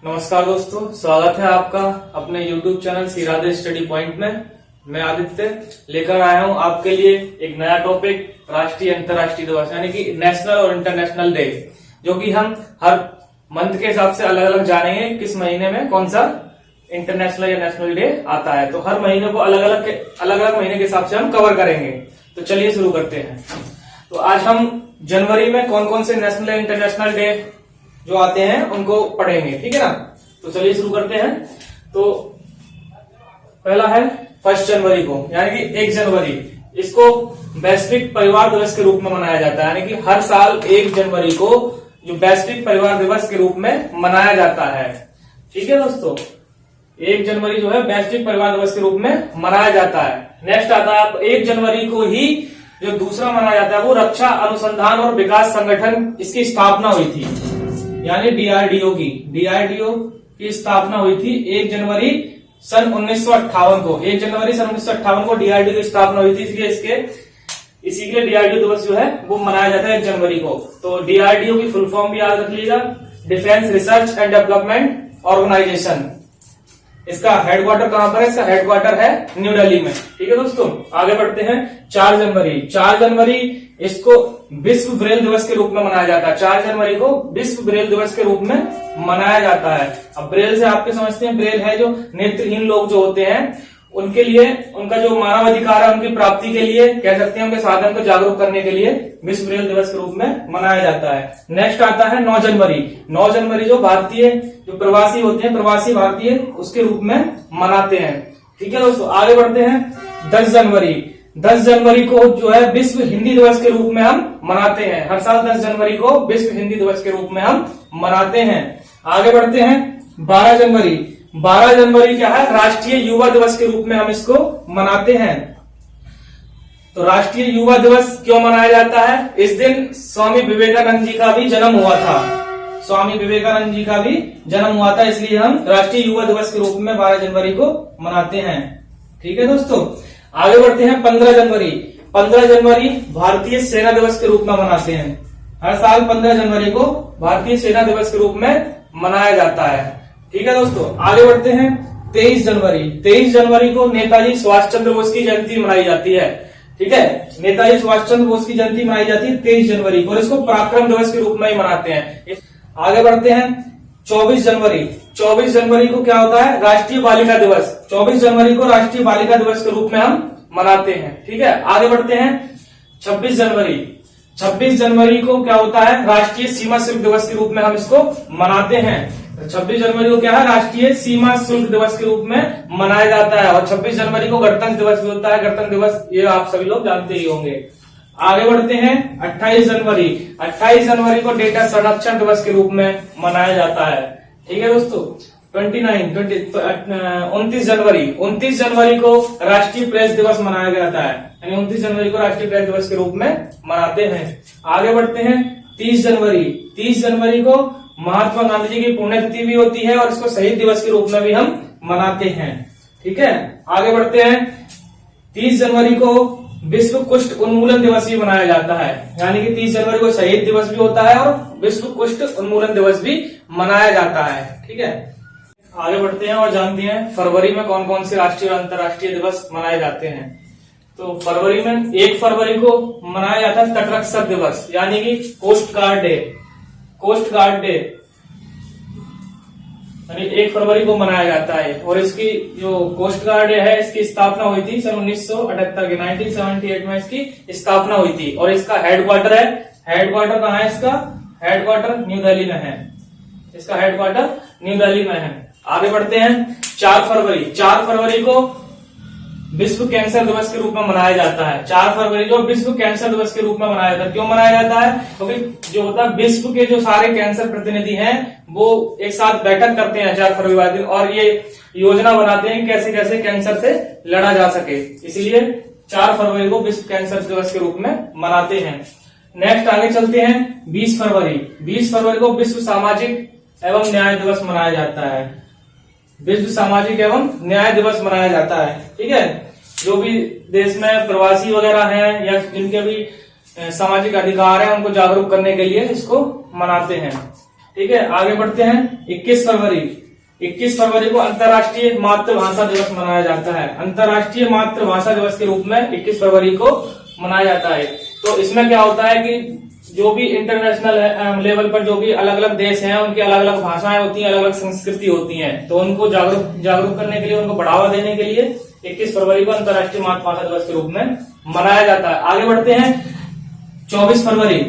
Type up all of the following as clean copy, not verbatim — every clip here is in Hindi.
नमस्कार दोस्तों, स्वागत है आपका अपने YouTube channel Shri Radhe study point में। मैं आदित्य लेकर आया हूं आपके लिए एक नया टॉपिक, राष्ट्रीय अंतर्राष्ट्रीय दिवस यानी कि नेशनल और इंटरनेशनल डे, जो कि हम हर मंथ के हिसाब से अलग अलग जानेंगे किस महीने में कौन सा इंटरनेशनल या नेशनल डे आता है। तो हर महीने को अलग अलग महीने के हिसाब से हम कवर करेंगे। तो चलिए शुरू करते हैं। तो आज हम जनवरी में कौन कौन से नेशनल या इंटरनेशनल डे जो आते हैं उनको पढ़ेंगे, ठीक है ना। तो चलिए शुरू करते हैं। तो पहला है 1 जनवरी को, यानी कि 1 जनवरी। इसको वैश्विक परिवार दिवस के रूप में मनाया जाता है, यानी कि हर साल 1 जनवरी को जो वैश्विक परिवार दिवस के रूप में मनाया जाता है, ठीक है दोस्तों। 1 जनवरी जो है वैश्विक परिवार दिवस के रूप में मनाया जाता है। नेक्स्ट आता है 1 जनवरी को ही जो दूसरा मनाया जाता है वो रक्षा अनुसंधान और विकास संगठन, इसकी स्थापना हुई थी, यानी डीआरडीओ की स्थापना हुई थी 1 जनवरी सन 1958 को। 1 जनवरी सन 1958 को डीआरडीओ की स्थापना हुई थी, इसलिए इसी के लिए डीआरडीओ दिवस जो है वो मनाया जाता है 1 जनवरी को। तो डीआरडीओ की फुल फॉर्म भी याद रख लीजिएगा, defence research and development organisation. इसका हेडक्वार्टर कहां पर है? इसका हेडक्वार्टर है न्यू दिल्ली में, ठीक है दोस्तों। आगे बढ़ते हैं 4 जनवरी। 4 जनवरी इसको विश्व ब्रेल दिवस के रूप में मनाया जाता है। 4 जनवरी को विश्व ब्रेल दिवस के रूप में मनाया जाता है। अब ब्रेल से आपके समझते हैं, ब्रेल है जो नेत्रहीन लोग जो होते हैं उनके लिए, उनका जो मानव अधिकार है उनकी प्राप्ति के लिए, कह सकते हैं उनके साधन को जागरूक करने के लिए विश्व ब्रेल दिवस के रूप में मनाया जाता है। नेक्स्ट आता है 9 जनवरी। 9 जनवरी जो भारतीय जो प्रवासी होते हैं, प्रवासी भारतीय, उसके रूप में मनाते हैं, ठीक है दोस्तों। आगे बढ़ते हैं 10 जनवरी। 10 जनवरी को जो है विश्व हिंदी दिवस के रूप में हम मनाते हैं। हर साल 10 जनवरी को विश्व हिंदी दिवस के रूप में हम मनाते हैं। आगे बढ़ते हैं 12 जनवरी। 12 जनवरी क्या है? राष्ट्रीय युवा दिवस के रूप में हम इसको मनाते हैं। तो राष्ट्रीय युवा दिवस क्यों मनाया जाता है? इस दिन स्वामी विवेकानंद जी का भी जन्म हुआ था। स्वामी विवेकानंद जी का भी जन्म हुआ था, इसलिए हम राष्ट्रीय युवा दिवस के रूप में 12 जनवरी को मनाते हैं, ठीक है दोस्तों। आगे बढ़ते हैं 15 जनवरी। 15 जनवरी भारतीय सेना दिवस के रूप में मनाते हैं। हर साल 15 जनवरी को भारतीय सेना दिवस के रूप में मनाया जाता है, ठीक है दोस्तों। आगे बढ़ते हैं 23 जनवरी। 23 जनवरी को नेताजी सुभाष चंद्र बोस की जयंती मनाई जाती है, ठीक है। नेताजी सुभाष चंद्र बोस की जयंती मनाई जाती है 23 जनवरी को, और इसको पराक्रम दिवस के रूप में ही मनाते हैं। आगे बढ़ते हैं 24 जनवरी। 24 जनवरी को क्या होता है? राष्ट्रीय बालिका दिवस। 24 जनवरी को राष्ट्रीय बालिका दिवस के रूप में हम मनाते हैं, ठीक है। आगे बढ़ते हैं 26 जनवरी। 26 जनवरी को क्या होता है? राष्ट्रीय सीमा शुल्क दिवस के रूप में हम इसको मनाते हैं। 26 जनवरी को क्या है? राष्ट्रीय सीमा शुल्क दिवस के रूप में मनाया जाता है। और 26 जनवरी को गणतंत्र दिवस भी होता है। गणतंत्र दिवस ये आप सभी लोग जानते ही होंगे। आगे बढ़ते हैं 28 जनवरी। 28 जनवरी को डेटा संरक्षण दिवस के रूप में मनाया जाता है, ठीक है दोस्तों। 29 जनवरी। 29 जनवरी को राष्ट्रीय प्रेस दिवस मनाया जाता है, यानी 29 जनवरी को राष्ट्रीय प्रेस दिवस के रूप में मनाते हैं। आगे बढ़ते हैं 30 जनवरी। 30 जनवरी को महात्मा गांधी जी की पुण्यतिथि भी होती है, और इसको शहीद दिवस के रूप में भी हम मनाते हैं, ठीक है। आगे बढ़ते हैं 30 जनवरी को विश्व कुष्ठ उन्मूलन दिवस भी मनाया जाता है, यानी कि 30 जनवरी को शहीद दिवस भी होता है और विश्व कुष्ठ उन्मूलन दिवस भी मनाया जाता है, ठीक है। आगे बढ़ते हैं और जानते हैं फरवरी में कौन कौन से राष्ट्रीय और अंतर्राष्ट्रीय दिवस मनाए जाते हैं। तो फरवरी में 1 फरवरी को मनाया जाता है तटरक्षक दिवस, यानी कि coast guard day. Coast guard day यानी 1 फरवरी को मनाया जाता है। और इसकी जो कोस्ट गार्ड है इसकी स्थापना हुई थी सन 1978 के 1978 में इसकी स्थापना हुई थी। और इसका हेडक्वार्टर है, हेडक्वार्टर कहाँ है? इसका हेडक्वार्टर न्यू दिल्ली में है। इसका हेडक्वार्टर न्यू दिल्ली में है। आगे बढ़ते हैं 4 फरवरी। 4 फरवरी को विश्व कैंसर दिवस के रूप में मनाया जाता है। 4 फरवरी को विश्व कैंसर दिवस के रूप में मनाया जाता है। क्यों मनाया जाता है? क्योंकि जो होता है विश्व के जो सारे कैंसर प्रतिनिधि हैं वो एक साथ बैठक करते हैं 4 फरवरी वाले दिन, और ये योजना बनाते हैं कैसे कैसे कैंसर से लड़ा जा सके। इसलिए 4 फरवरी को विश्व कैंसर दिवस के रूप में मनाते हैं। नेक्स्ट आगे चलते हैं 20 फरवरी। 20 फरवरी को विश्व सामाजिक एवं न्याय दिवस मनाया जाता है। विश्व सामाजिक एवं न्याय दिवस मनाया जाता है, ठीक है। जो भी देश में प्रवासी वगैरह हैं या जिनके भी सामाजिक अधिकार है उनको जागरूक करने के लिए इसको मनाते हैं। ठीक है, आगे बढ़ते हैं। 21 फरवरी को अंतर्राष्ट्रीय मातृभाषा दिवस मनाया जाता है। अंतर्राष्ट्रीय मातृभाषा दिवस के रूप में 21 फरवरी को मनाया जाता है। तो इसमें क्या होता है कि जो भी इंटरनेशनल लेवल पर जो भी अलग अलग देश हैं, उनकी अलग अलग भाषाएं होती हैं, अलग अलग संस्कृति होती हैं, तो उनको जागरूक करने के लिए, उनको बढ़ावा देने के लिए 21 फरवरी को अंतर्राष्ट्रीय मातृभाषा दिवस के रूप में मनाया जाता है। आगे बढ़ते हैं। 24 फरवरी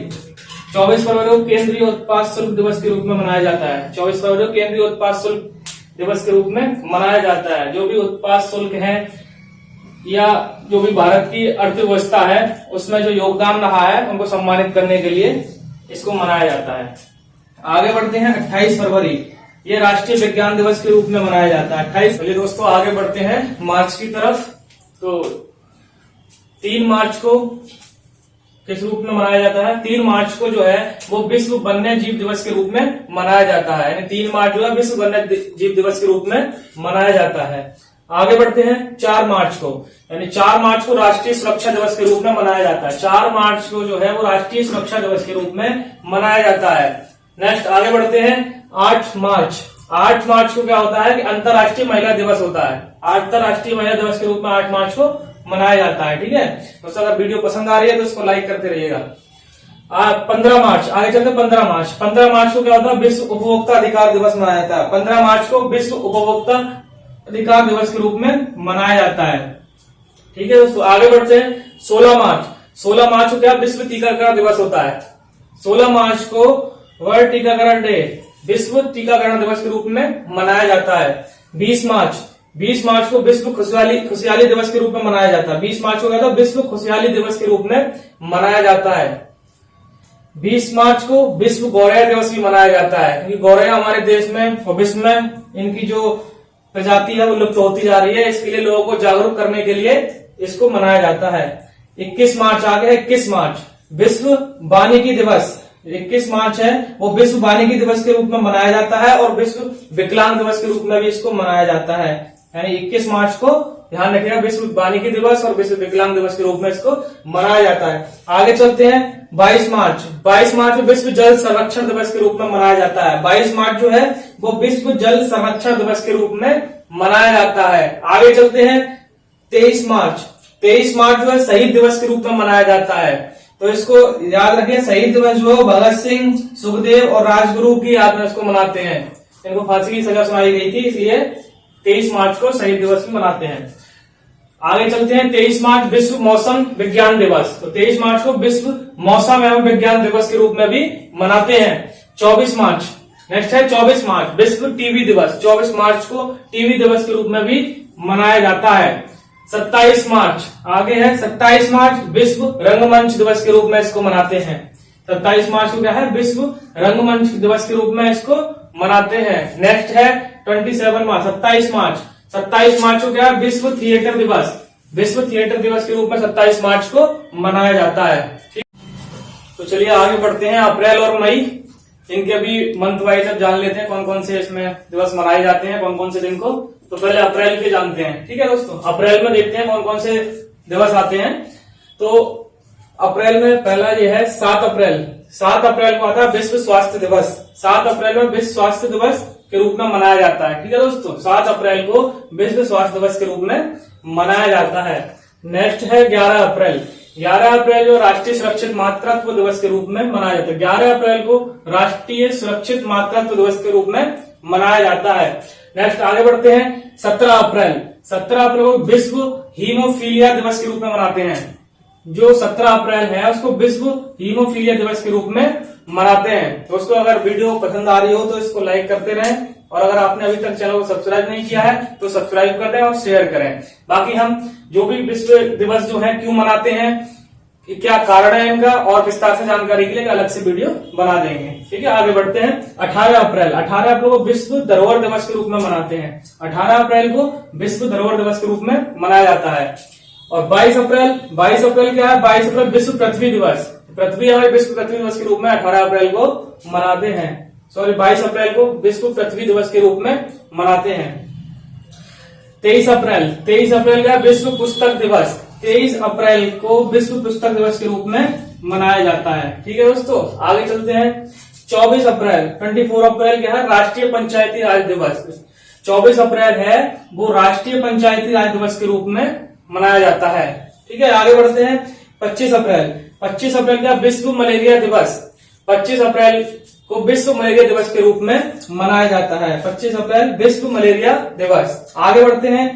को केंद्रीय उत्पाद शुल्क दिवस के रूप में मनाया जाता है। 24 फरवरी को केंद्रीय उत्पाद शुल्क दिवस के रूप में मनाया जाता है। जो भी उत्पाद शुल्क है या जो भी भारत की अर्थव्यवस्था है उसमें जो योगदान रहा है उनको सम्मानित करने के लिए इसको मनाया जाता है। आगे बढ़ते हैं। 28 फरवरी ये राष्ट्रीय विज्ञान दिवस के रूप में मनाया जाता है। 28। चलिए दोस्तों आगे बढ़ते हैं मार्च की तरफ। तो 3 मार्च को किस रूप में मनाया जाता है? 3 मार्च को जो है वो विश्व वन्य जीव दिवस के रूप में मनाया जाता है। यानी 3 मार्च जो है विश्व वन्य जीव दिवस के रूप में मनाया जाता है। आगे बढ़ते हैं। 4 मार्च को, यानी 4 मार्च को राष्ट्रीय सुरक्षा दिवस के रूप में मनाया जाता है। 4 मार्च को जो है वो राष्ट्रीय सुरक्षा दिवस के रूप में मनाया जाता है। नेक्स्ट आगे बढ़ते हैं। 8 मार्च को क्या होता है कि अंतर्राष्ट्रीय महिला दिवस होता है। अंतर्राष्ट्रीय महिला दिवस के रूप में 8 मार्च को मनाया जाता है। ठीक है दोस्तों, अगर वीडियो पसंद आ रही है तो इसको लाइक करते रहिएगा। 15 मार्च, आगे चलते हैं। 15 मार्च को क्या होता है? विश्व उपभोक्ता अधिकार दिवस मनाया जाता है। 15 मार्च को विश्व उपभोक्ता अधिकार दिवस के रूप में मनाया जाता है। ठीक है दोस्तों, आगे बढ़ते हैं। 16 मार्च को क्या विश्व टीकाकरण दिवस होता है। 16 मार्च को वर्ल्ड टीकाकरण डे, विश्व टीकाकरण दिवस के रूप में मनाया जाता है। 20 मार्च को विश्व खुशहाली दिवस के रूप में मनाया जाता है। 20 मार्च को क्या था? विश्व खुशहाली दिवस के रूप में मनाया जाता है। 20 मार्च को विश्व गौरैया दिवस भी मनाया जाता है, क्योंकि गौरैया हमारे देश में और विश्व में इनकी जो प्रजाति है वो लुप्त होती जा रही है। इसके लिए लोगों को जागरूक करने के लिए इसको मनाया जाता है। 21 मार्च आ गया। 21 मार्च विश्व वानिकी दिवस, 21 मार्च है वो विश्व वानिकी दिवस के रूप में मनाया जाता है और विश्व विकलांग दिवस के रूप में भी इसको मनाया जाता है। यानी 21 मार्च को ध्यान रखिएगा, विश्व वानिकी दिवस और विश्व विकलांग दिवस के रूप में इसको मनाया जाता है। आगे चलते हैं। 22 मार्च विश्व जल संरक्षण दिवस के रूप में मनाया जाता है। 22 मार्च जो है वो विश्व जल संरक्षण दिवस के रूप में मनाया जाता है। आगे चलते हैं। 23 मार्च जो है शहीद दिवस के रूप में मनाया जाता है। तो इसको याद रखिए, शहीद दिवस जो भगत सिंह, सुखदेव और राजगुरु की याद में इसको मनाते हैं। इनको फांसी की सजा सुनाई गई थी, इसलिए 23 मार्च को शहीद दिवस भी मनाते हैं। आगे चलते हैं। 23 मार्च विश्व मौसम विज्ञान दिवस, तो 23 मार्च को विश्व मौसम एवं विज्ञान दिवस के रूप में भी मनाते हैं। 24 मार्च, नेक्स्ट है 24 मार्च विश्व टीबी दिवस, 24 मार्च को टीबी दिवस के रूप में भी मनाया जाता है। 27 मार्च आगे है। 27 मार्च विश्व रंगमंच दिवस के रूप में इसको मनाते हैं। 27 मार्च को क्या है? विश्व रंगमंच दिवस के रूप में इसको मनाते हैं। नेक्स्ट है 27 मार्च, 27 मार्च को क्या है? विश्व थिएटर दिवस, विश्व थिएटर दिवस के रूप में 27 मार्च को मनाया जाता है। ठीक, तो चलिए आगे बढ़ते हैं। अप्रैल और मई, इनके अभी मंथ वाइज अब जान लेते हैं कौन कौन से इसमें दिवस मनाए जाते हैं, कौन कौन से दिन को। तो पहले अप्रैल के जानते हैं। ठीक है दोस्तों, अप्रैल में देखते हैं कौन कौन से दिवस आते हैं। तो अप्रैल में पहला ये है 7 अप्रैल। 7 अप्रैल को आता है विश्व स्वास्थ्य दिवस। 7 अप्रैल में विश्व स्वास्थ्य दिवस के रूप में मनाया जाता है। ठीक है दोस्तों, 7 अप्रैल को विश्व स्वास्थ्य दिवस के रूप में मनाया जाता है। नेक्स्ट है 11 अप्रैल। 11 अप्रैल जो राष्ट्रीय सुरक्षित मातृत्व दिवस के रूप में मनाया जाता है। 11 अप्रैल को राष्ट्रीय सुरक्षित मातृत्व दिवस के रूप में मनाया जाता है। नेक्स्ट आगे बढ़ते हैं। 17 अप्रैल को विश्व हीमोफीलिया दिवस के रूप में मनाते हैं। जो 17 अप्रैल है उसको विश्व हीमोफीलिया दिवस के रूप में मनाते हैं। दोस्तों अगर वीडियो पसंद आ रही हो तो इसको लाइक करते रहें, और अगर आपने अभी तक चैनल को सब्सक्राइब नहीं किया है तो सब्सक्राइब कर दें और शेयर करें। बाकी हम जो भी विश्व दिवस जो है क्यों मनाते हैं, क्या कारण है इनका, और विस्तार से जानकारी के लिए अलग से वीडियो बना देंगे। ठीक है, आगे बढ़ते हैं। 18 अप्रैल को विश्व धरोहर दिवस के रूप में मनाते हैं। 18 अप्रैल को विश्व धरोहर दिवस के रूप में मनाया जाता है। और 22 अप्रैल क्या है? 22 अप्रैल विश्व पृथ्वी दिवस, पृथ्वी हमारे विश्व पृथ्वी दिवस के रूप में 18 अप्रैल को मनाते हैं। 22 अप्रैल को विश्व पृथ्वी दिवस के रूप में मनाते हैं। 23 अप्रैल का विश्व पुस्तक दिवस, 23 अप्रैल को विश्व पुस्तक दिवस के रूप में मनाया जाता है। ठीक है दोस्तों, आगे चलते हैं। 24 अप्रैल 24 अप्रैल क्या है, राष्ट्रीय पंचायती राज दिवस। 24 अप्रैल है वो राष्ट्रीय पंचायती राज दिवस के रूप में मनाया जाता है। ठीक है, आगे बढ़ते हैं। 25 अप्रैल 25 अप्रैल क्या, विश्व मलेरिया दिवस। 25 अप्रैल को विश्व मलेरिया दिवस के रूप में मनाया जाता है। 25 अप्रैल विश्व मलेरिया दिवस। आगे बढ़ते हैं।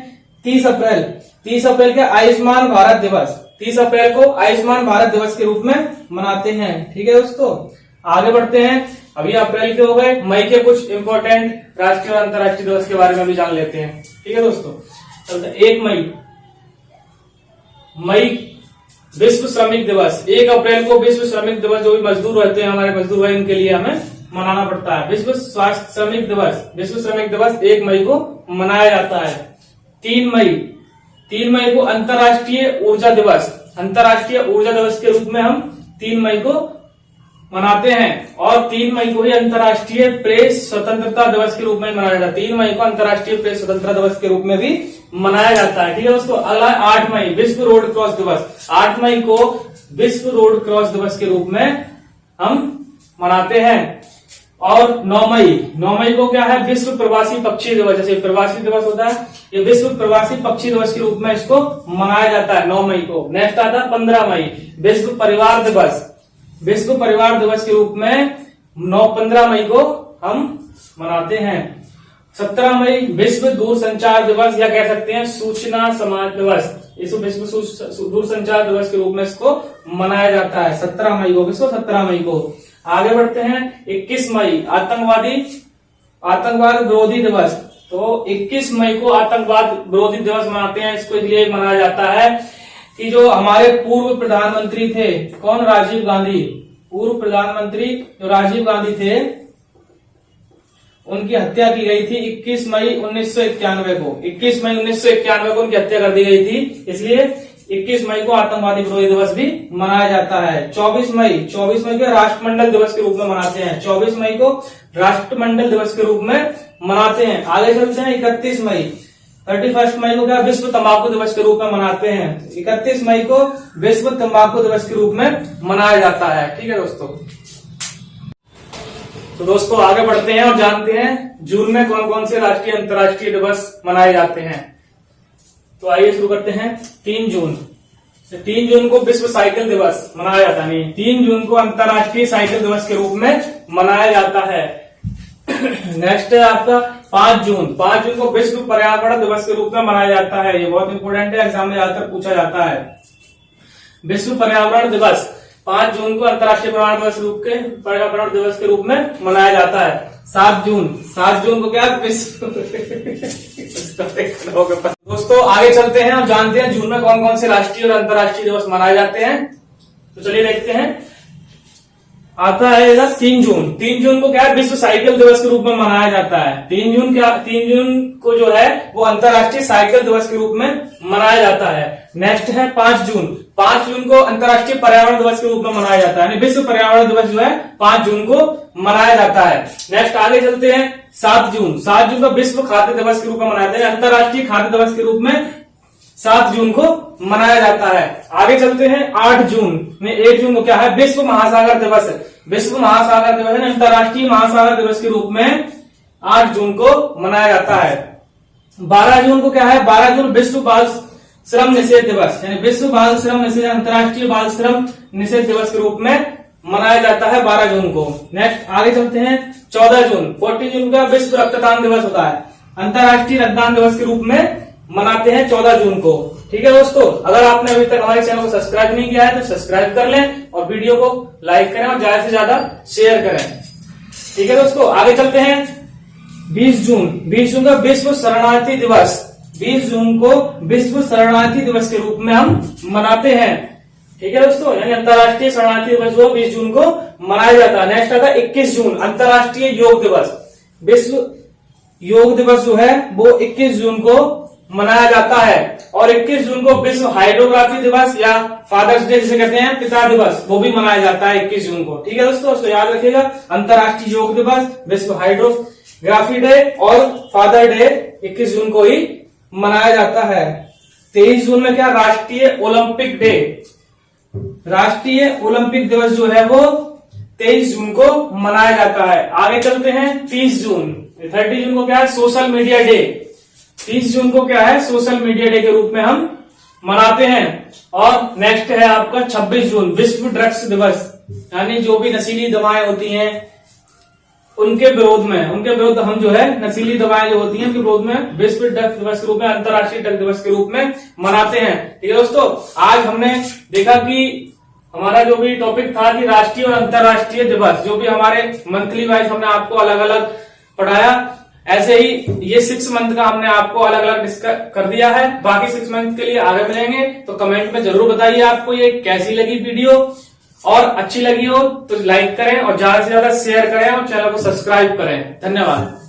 30 अप्रैल 30 अप्रैल क्या, आयुष्मान भारत दिवस। 30 अप्रैल को आयुष्मान भारत दिवस के रूप में मनाते हैं। ठीक है दोस्तों, आगे बढ़ते हैं। अभी अप्रैल के हो गए, मई के कुछ इंपॉर्टेंट राष्ट्रीय और अंतर्राष्ट्रीय दिवस के बारे में भी जान लेते हैं। ठीक है दोस्तों, चलते 1 मई विश्व श्रमिक दिवस। 1 अप्रैल को विश्व श्रमिक दिवस, जो भी मजदूर रहते हैं हमारे मजदूर भाई, उनके लिए हमें मनाना पड़ता है। विश्व स्वास्थ्य श्रमिक दिवस, विश्व श्रमिक दिवस 1 मई को मनाया जाता है। 3 मई को अंतर्राष्ट्रीय ऊर्जा दिवस। अंतर्राष्ट्रीय ऊर्जा दिवस के रूप में हम 3 मई को मनाते हैं। और 3 मई को ही अंतर्राष्ट्रीय प्रेस स्वतंत्रता दिवस के रूप में मनाया जाता है। 3 मई को अंतर्राष्ट्रीय प्रेस स्वतंत्रता दिवस के रूप में भी मनाया जाता है। ठीक है दोस्तों, अगला 8 मई विश्व रोड क्रॉस दिवस। 8 मई को विश्व रोड क्रॉस दिवस के रूप में हम मनाते हैं। और 9 मई को क्या है, विश्व प्रवासी पक्षी दिवस। जैसे प्रवासी दिवस होता है, ये विश्व प्रवासी पक्षी दिवस के रूप में इसको मनाया जाता है 9 मई को। नेक्स्ट आता है 15 मई विश्व परिवार दिवस। विश्व परिवार दिवस के रूप में 15 मई को हम मनाते हैं। 17 मई विश्व दूरसंचार दिवस, या कह सकते हैं सूचना समाज दिवस। इसको विश्व दूरसंचार दिवस के रूप में इसको मनाया जाता है 17 मई को, विश्व 17 मई को। आगे बढ़ते हैं। 21 मई आतंकवाद विरोधी दिवस। तो 21 मई को आतंकवाद विरोधी दिवस मनाते हैं। इसको इसलिए मनाया जाता है कि जो हमारे पूर्व प्रधानमंत्री थे, कौन, राजीव गांधी। पूर्व प्रधानमंत्री जो राजीव गांधी थे, उनकी हत्या की गई थी 21 मई 1991 को। 21 मई 1991 को उनकी हत्या कर दी गई थी, इसलिए 21 मई को आतंकवादी विरोधी दिवस भी मनाया जाता है। 24 मई को राष्ट्रमंडल दिवस के रूप में मनाते हैं। 24 मई को राष्ट्रमंडल दिवस के रूप में मनाते हैं। आगे चलते हैं। 31 मई को क्या, विश्व तंबाकू दिवस के रूप में मनाते हैं। 31 मई को विश्व तंबाकू दिवस के रूप में मनाया जाता है। ठीक है दोस्तों, तो दोस्तों आगे बढ़ते हैं और जानते हैं जून में कौन कौन से राष्ट्रीय अंतर्राष्ट्रीय दिवस मनाए जाते हैं। तो आइए शुरू करते हैं। 3 जून को विश्व साइकिल दिवस मनाया जाता है। 3 जून को अंतर्राष्ट्रीय साइकिल दिवस के रूप में मनाया जाता है। नेक्स्ट है आपका 5 जून को विश्व पर्यावरण दिवस के रूप में मनाया जाता है। ये बहुत इंपोर्टेंट है, एग्जाम में ज्यादातर पूछा जाता है। विश्व पर्यावरण दिवस 5 जून को अंतर्राष्ट्रीय पर्यावरण दिवस के रूप में मनाया जाता है। 7 जून को क्या, विश्व दोस्तों आगे चलते हैं और जानते हैं जून में कौन कौन से राष्ट्रीय और अंतर्राष्ट्रीय दिवस मनाए जाते हैं। तो चलिए देखते हैं। आता है 3 जून को क्या है, विश्व साइकिल दिवस के रूप में मनाया जाता है। 3 जून को जो है वो अंतर्राष्ट्रीय साइकिल दिवस के रूप में मनाया जाता है। नेक्स्ट है 5 जून को अंतर्राष्ट्रीय पर्यावरण दिवस के रूप में मनाया जाता है। विश्व पर्यावरण दिवस जो है 5 जून को मनाया जाता है। नेक्स्ट आगे चलते हैं। 7 जून को विश्व खाद्य दिवस के रूप में मनाया जाता है। अंतर्राष्ट्रीय खाद्य दिवस के रूप में 7 जून को मनाया जाता है। आगे चलते हैं। 8 जून को क्या है, विश्व महासागर दिवस है। विश्व महासागर दिवस है, अंतर्राष्ट्रीय महासागर दिवस के रूप में 8 जून को मनाया जाता है। 12 जून को क्या है, 12 जून विश्व बाल श्रम निषेध दिवस, यानी विश्व बाल श्रम निषेध, अंतर्राष्ट्रीय बाल श्रम निषेध दिवस के रूप में मनाया जाता है 12 जून को। नेक्स्ट आगे चलते हैं। 14 जून का विश्व रक्तदान दिवस होता है। अंतर्राष्ट्रीय रक्तदान दिवस के रूप में मनाते हैं 14 जून को। ठीक है दोस्तों, अगर आपने अभी तक हमारे चैनल को सब्सक्राइब नहीं किया है तो सब्सक्राइब कर लें और वीडियो को लाइक करें और ज्यादा से ज्यादा शेयर करें। ठीक है दोस्तों, आगे चलते हैं। 20 जून का विश्व शरणार्थी दिवस। 20 जून को विश्व शरणार्थी दिवस के रूप में हम मनाते हैं। ठीक है दोस्तों, यानी अंतर्राष्ट्रीय शरणार्थी दिवस जो 20 जून को मनाया जाता है। नेक्स्ट आता है 21 जून, अंतर्राष्ट्रीय योग दिवस। विश्व योग दिवस जो है वो 21 जून को मनाया जाता है। और 21 जून को विश्व हाइड्रोग्राफी दिवस या फादर्स डे जिसे कहते हैं, पिता दिवस, वो भी मनाया जाता है 21 जून को। ठीक है दोस्तों, उसको याद रखिएगा। अंतर्राष्ट्रीय योग दिवस, विश्व हाइड्रोग्राफी डे और फादर डे 21 जून को ही मनाया जाता है। 23 जून में क्या, राष्ट्रीय ओलंपिक डे। राष्ट्रीय ओलंपिक दिवस जो है वो 23 जून को मनाया जाता है। आगे चलते हैं 30 जून। 30 जून को क्या है? Social media day. 30 जून को क्या है? सोशल मीडिया डे के रूप में हम मनाते हैं। और नेक्स्ट है आपका 26 जून, विश्व ड्रग्स दिवस, यानी जो भी नशीली दवाएं होती हैं उनके विरोध हम जो है नशीली दवाएं जो होती हैं उनके विरोध में विश्व ड्रग्स दिवस के रूप में, अंतर्राष्ट्रीय ड्रग दिवस के रूप में मनाते हैं। ठीक है दोस्तों, आज हमने देखा कि हमारा जो भी टॉपिक था कि राष्ट्रीय और अंतर्राष्ट्रीय दिवस, जो भी हमारे मंथली वाइज हमने आपको अलग अलग पढ़ाया, ऐसे ही ये 6 मंथ का हमने आपको अलग अलग डिस्कस कर दिया है। बाकी 6 मंथ के लिए आगे मिलेंगे, तो कमेंट में जरूर बताइए आपको ये कैसी लगी वीडियो, और अच्छी लगी हो तो लाइक करें और ज्यादा से ज्यादा शेयर करें और चैनल को सब्सक्राइब करें। धन्यवाद।